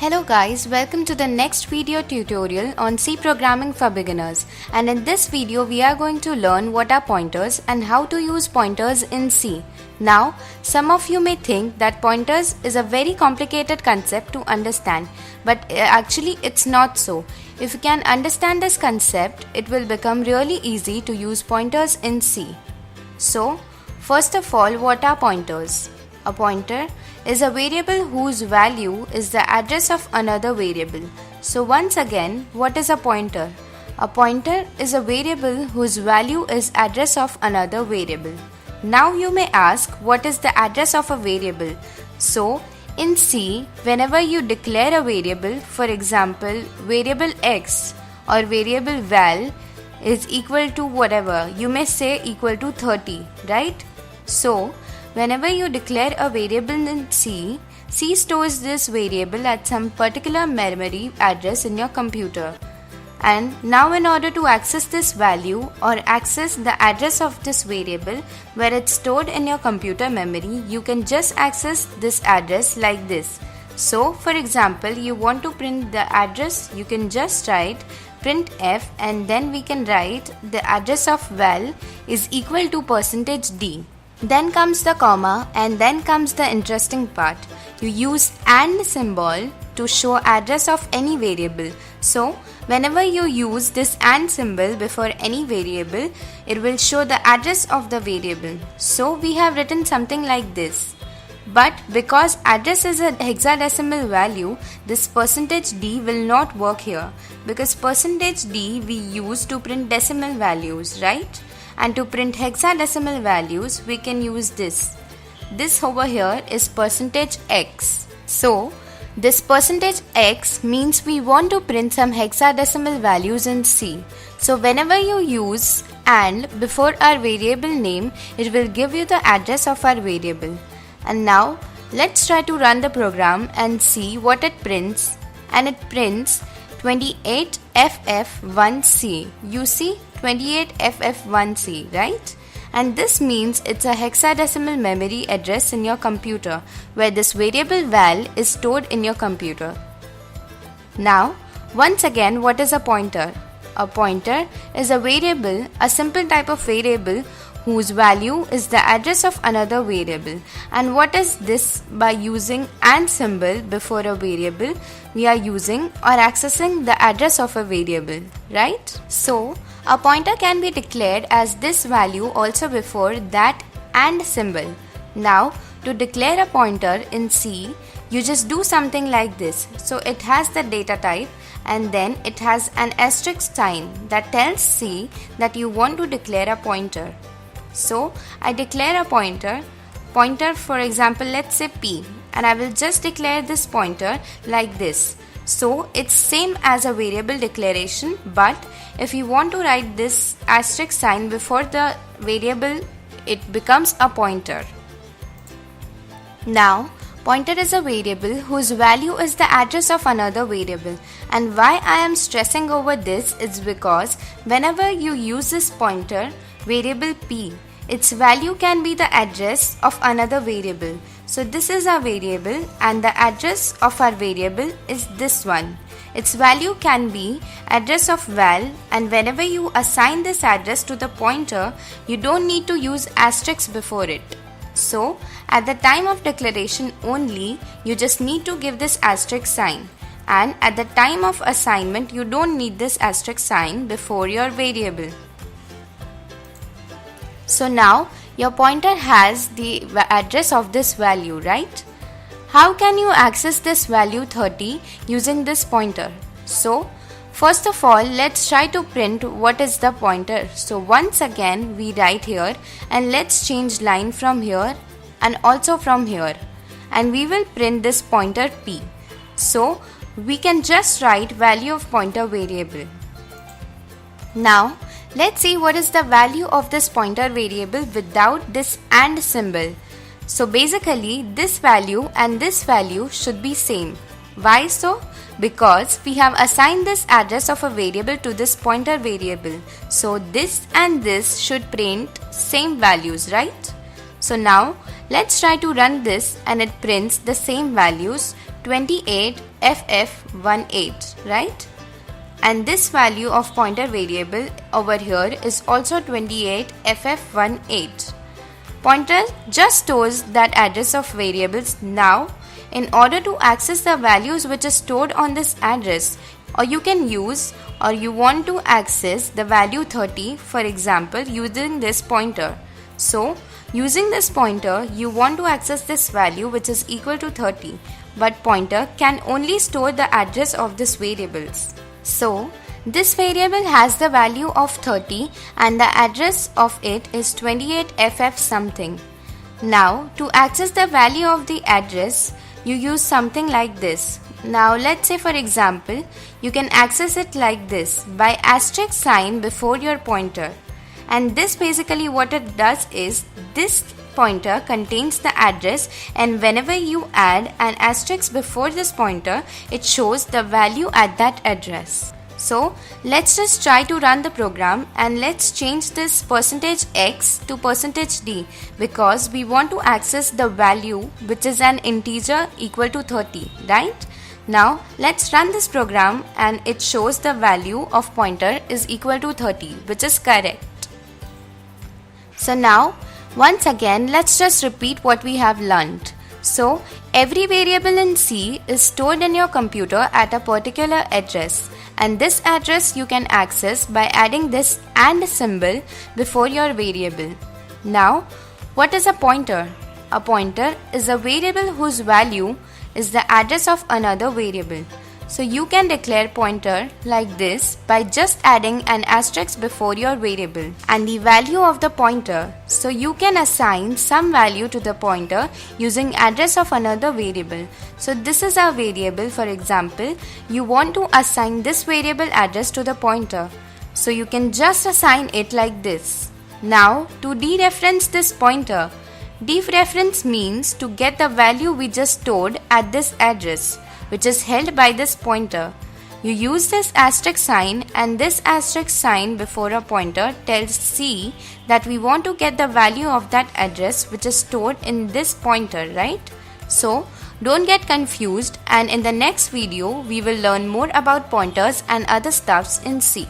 Hello guys, welcome to the next video tutorial on C programming for beginners, and in this video we are going to learn what are pointers and how to use pointers in C. Now, some of you may think that pointers is a very complicated concept to understand, but actually it's not so. If you can understand this concept, it will become really easy to use pointers in C. So, first of all, what are pointers? A pointer is a variable whose value is the address of another variable. So once again, what is a pointer? A pointer is a variable whose value is address of another variable. Now you may ask, what is the address of a variable? So in C, whenever you declare a variable, for example, variable x or variable val is equal to whatever, you may say equal to 30, right? So whenever you declare a variable in C, C stores this variable at some particular memory address in your computer. And now in order to access this value or access the address of this variable where it's stored in your computer memory, you can just access this address like this. So for example, you want to print the address, you can just write printf and then we can write the address of val is equal to %d. Then comes the comma and then comes the interesting part. You use AND symbol to show address of any variable. So whenever you use this AND symbol before any variable, it will show the address of the variable. So we have written something like this. But because address is a hexadecimal value, this %d will not work here because %d we use to print decimal values, right? And to print hexadecimal values, we can use this. This over here is %x. So, this %x means we want to print some hexadecimal values in C. So, whenever you use AND before our variable name, it will give you the address of our variable. And now, let's try to run the program and see what it prints. And it prints 28FF1C. You see 28FF1C, right? And this means it's a hexadecimal memory address in your computer where this variable val is stored in your computer. Now, once again, what is a pointer? A pointer is a variable, a simple type of variable whose value is the address of another variable. And what is this? By using AND symbol before a variable, we are using or accessing the address of a variable, right? So, a pointer can be declared as this value also before that AND symbol. Now, to declare a pointer in C, you just do something like this. So, it has the data type and then it has an asterisk sign that tells C that you want to declare a pointer. So, I declare a pointer for example, let's say P, and I will just declare this pointer like this. So, it's same as a variable declaration, but if you want to write this asterisk sign before the variable, it becomes a pointer. Now, pointer is a variable whose value is the address of another variable, and why I am stressing over this is because whenever you use this pointer, variable P, its value can be the address of another variable. So this is our variable and the address of our variable is this one. Its value can be address of val, and whenever you assign this address to the pointer, you don't need to use asterisk before it. So at the time of declaration only, you just need to give this asterisk sign. And at the time of assignment, you don't need this asterisk sign before your variable. So now your pointer has the address of this value, right? How can you access this value 30 using this pointer? So first of all, let's try to print what is the pointer. So once again we write here and let's change line from here and also from here, and we will print this pointer P. So we can just write value of pointer variable. Now let's see what is the value of this pointer variable without this AND symbol. So basically this value and this value should be same. Why so? Because we have assigned this address of a variable to this pointer variable. So this and this should print same values, right? So now let's try to run this and it prints the same values 28 28ff18, right? And this value of pointer variable over here is also 28ff18. Pointer just stores that address of variables. Now, in order to access the values which is stored on this address, or you can use or you want to access the value 30, for example, using this pointer. So, using this pointer, you want to access this value which is equal to 30, but pointer can only store the address of this variables. So, this variable has the value of 30 and the address of it is 28ff something. Now, to access the value of the address, you use something like this. Now, let's say for example, you can access it like this by asterisk sign before your pointer. And this basically what it does is, this pointer contains the address, and whenever you add an asterisk before this pointer, it shows the value at that address. So let's just try to run the program and let's change this %x to %d because we want to access the value which is an integer equal to 30, right? Now let's run this program and it shows the value of pointer is equal to 30, which is correct. So now once again let's just repeat what we have learned. So every variable in C is stored in your computer at a particular address, and this address you can access by adding this AND symbol before your variable. Now, what is a pointer? A pointer is a variable whose value is the address of another variable. So you can declare pointer like this by just adding an asterisk before your variable and the value of the pointer. So you can assign some value to the pointer using address of another variable. So this is our variable. For example, you want to assign this variable address to the pointer. So you can just assign it like this. Now to dereference this pointer, dereference means to get the value we just stored at this address, which is held by this pointer. You use this asterisk sign, and this asterisk sign before a pointer tells C that we want to get the value of that address which is stored in this pointer, right? So don't get confused, and in the next video we will learn more about pointers and other stuffs in C.